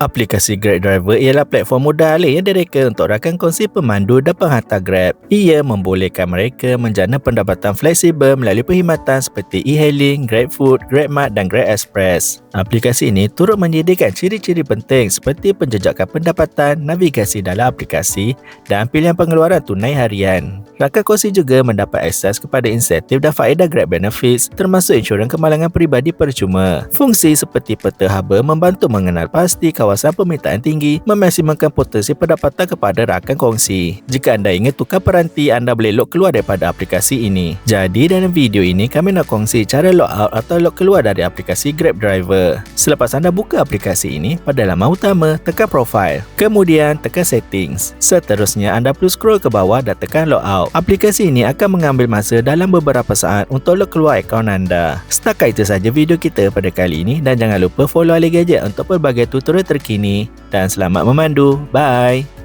Aplikasi Grab Driver ialah platform mudah alih yang direka untuk rakan kongsi pemandu dan penghantar Grab. Ia membolehkan mereka menjana pendapatan fleksibel melalui perkhidmatan seperti e-hailing, GrabFood, GrabMart dan Grab Express. Aplikasi ini turut menyediakan ciri-ciri penting seperti penjejakan pendapatan, navigasi dalam aplikasi dan pilihan pengeluaran tunai harian. Rakan kongsi juga mendapat akses kepada insentif dan faedah Grab Benefits termasuk insurans kemalangan peribadi percuma. Fungsi seperti peta haba membantu mengenal pasti kawasan permintaan tinggi, memaksimumkan potensi pendapatan kepada rakan kongsi. Jika anda ingin tukar peranti, anda boleh log keluar daripada aplikasi ini. Jadi dalam video ini kami nak kongsi cara log out atau log keluar dari aplikasi Grab Driver. Selepas anda buka aplikasi ini, pada laman utama, tekan profile. Kemudian tekan settings. Seterusnya anda perlu scroll ke bawah dan tekan log out. Aplikasi ini akan mengambil masa dalam beberapa saat untuk log keluar akaun anda. Setakat itu saja video kita pada kali ini dan jangan lupa follow Ali Gadget untuk pelbagai tutorial terkini dan selamat memandu. Bye!